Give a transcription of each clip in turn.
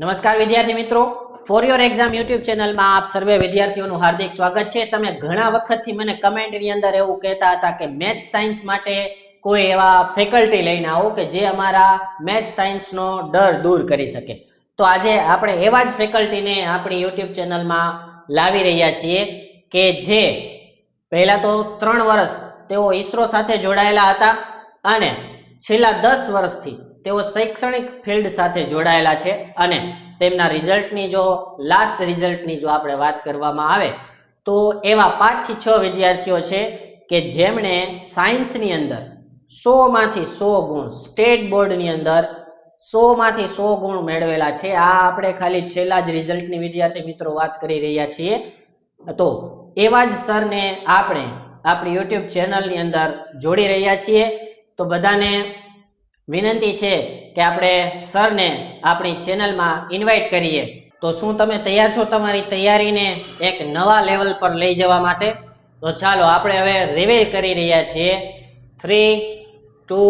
નમસ્કાર વિદ્યાર્થી મિત્રો, ફોર યોર એક્ઝામ યુટ્યુબ ચેનલમાં આપ સર્વે વિદ્યાર્થીઓનું હાર્દિક સ્વાગત છે। તમે ઘણા વખતથી મને કમેન્ટની અંદર એવું કહેતા હતા કે મેથ્સ સાયન્સ માટે કોઈ એવા ફેકલ્ટી લઈને આવો કે જે અમારા મેથ્સ સાયન્સનો ડર દૂર કરી શકે। તો આજે આપણે એવા જ ફેકલ્ટીને આપણી યુટ્યુબ ચેનલમાં લાવી રહ્યા છીએ કે જે પહેલા તો 3 વર્ષ તેઓ ઈસરો સાથે જોડાયેલા હતા અને છેલ્લા 10 વર્ષથી તેઓ શૈક્ષણિક ફિલ્ડ સાથે જોડાયેલા છે અને તેમના રિઝલ્ટની જો લાસ્ટ રિઝલ્ટની જો આપણે વાત કરવામાં આવે તો એવા 5 થી 6 વિદ્યાર્થીઓ છે કે જેમણે સાયન્સની અંદર 100 માંથી 100 ગુણ સ્ટેટ બોર્ડની અંદર 100 માંથી 100 ગુણ મેળવેલા છે। આ આપણે ખાલી છેલ્લા જ રિઝલ્ટની વિદ્યાર્થી મિત્રો વાત કરી રહ્યા છીએ। તો એવા જ સરને આપણે આપણી યુટ્યુબ ચેનલની અંદર જોડી રહ્યા છીએ। તો બધાને વિનંતી છે કે આપણે સરને આપણી ચેનલમાં ઇન્વાઇટ કરીએ। તો શું તમે તૈયાર છો તમારી તૈયારીને એક નવા લેવલ પર લઈ જવા માટે? તો ચાલો આપણે હવે રિવીલ કરી રહ્યા છીએ 3, 2,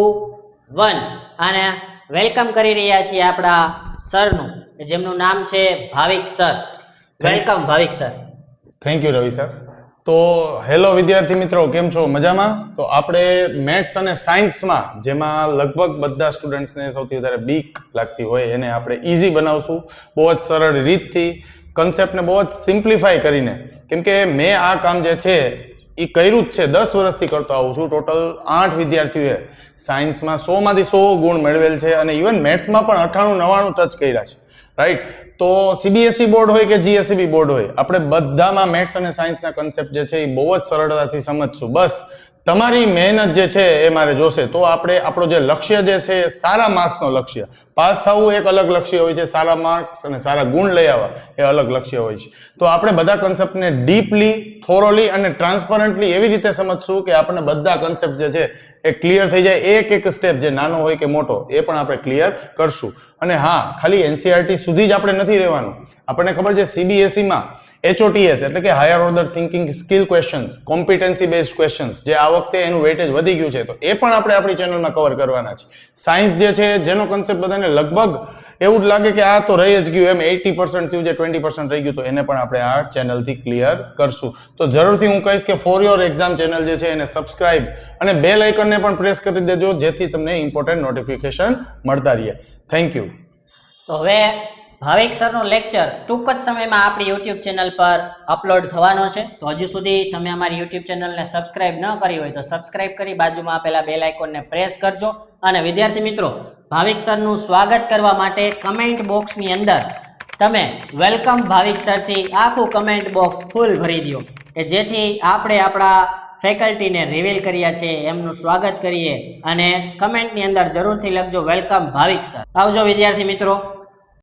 1 અને વેલકમ કરી રહ્યા છીએ આપણા સરનું જેમનું નામ છે Bhavik sir. Welcome Bhavik sir. Thank you Ravi sir. તો હેલો વિદ્યાર્થી મિત્રો, કેમ છો? મજામાં? તો આપણે મેથ્સ અને સાયન્સમાં જેમાં લગભગ બધા સ્ટુડન્ટ્સને સૌથી વધારે બીક લાગતી હોય એને આપણે ઈઝી બનાવશું બહુ જ સરળ રીતથી, કન્સેપ્ટને બહુ જ સિમ્પ્લિફાય કરીને। કેમ કે મેં આ કામ જે છે એ કર્યું જ છે, 10 વર્ષથી કરતો આવું છું। ટોટલ 8 વિદ્યાર્થીઓએ સાયન્સમાં 100 માંથી 100 ગુણ મેળવેલ છે અને ઇવન મેથ્સમાં પણ 98-99 ટચ કર્યા છે, રાઈટ? તો સીબીએસઈ બોર્ડ હોય કે જીએસઈબી બોર્ડ હોય, આપણે બધામાં મેથ્સ અને સાયન્સના કન્સેપ્ટ જે છે એ બહુ જ સરળતાથી સમજશું। બસ તમારી મહેનત જે છે એ મારે જોશે। તો આપણે આપણો જે લક્ષ્ય જે છે એ સારા માર્ક્સનો લક્ષ્ય, પાસ થવું એક અલગ લક્ષ્ય હોય છે, સારા માર્ક્સ અને સારા ગુણ લઈ આવવા એ અલગ લક્ષ્ય હોય છે। તો આપણે બધા કન્સેપ્ટને ડીપલી, થોરોલી અને ટ્રાન્સપરન્ટલી એવી રીતે સમજશું કે આપણને બધા કન્સેપ્ટ જે છે એ ક્લિયર થઈ જાય। એક સ્ટેપ જે નાનો હોય કે મોટો એ પણ આપણે ક્લિયર કરશું। અને હા, ખાલી એનસીઈઆરટી સુધી જ આપણે નથી રહેવાનું। આપણને ખબર છે સીબીએસઈમાં HOTS એટલે કે higher order thinking skill questions, competency based questions, જે આ વખતે એનું વેટેજ વધી ગયું છે, તો એ પણ આપણે આપણી ચેનલમાં કવર કરવાના છે। સાયન્સ જે છે જેનો કન્સેપ્ટ બધાને લગભગ એવું જ લાગે કે આ તો રહી જ ગયું, એમ 80% થયું, જે 20% રહી ગયું, તો એને પણ આપણે આ ચેનલથી ક્લિયર કરશું। તો જરૂરથી હું કહીશ કે ફોર યોર એક્ઝામ ચેનલ જે છે એને સબસ્ક્રાઇબ અને બેલ આઇકનને પણ પ્રેસ કરી દેજો જેથી તમને ઇમ્પોર્ટન્ટ નોટિફિકેશન મળતા રહે। Thank you. તો હવે ભાવિક સરનો લેક્ચર ટૂંક જ સમયમાં આપણી યુટ્યુબ ચેનલ પર અપલોડ થવાનો છે। તો હજુ સુધી તમે અમારી યુટ્યુબ ચેનલને સબસ્ક્રાઇબ ન કરી હોય તો સબસ્ક્રાઇબ કરી બાજુમાં આપેલા બેલ આઇકોનને પ્રેસ કરજો। અને વિદ્યાર્થી મિત્રો, ભાવિક સરનું સ્વાગત કરવા માટે કમેન્ટ બોક્સની અંદર તમે વેલકમ ભાવિક સરથી આખું કમેન્ટ બોક્સ ફૂલ ભરી દો કે જેથી આપણે આપણા ફેકલ્ટીને રિવીલ કર્યા છે એમનું સ્વાગત કરીએ। અને કમેન્ટની અંદર જરૂરથી લખજો વેલકમ ભાવિક સર। આવજો વિદ્યાર્થી મિત્રો।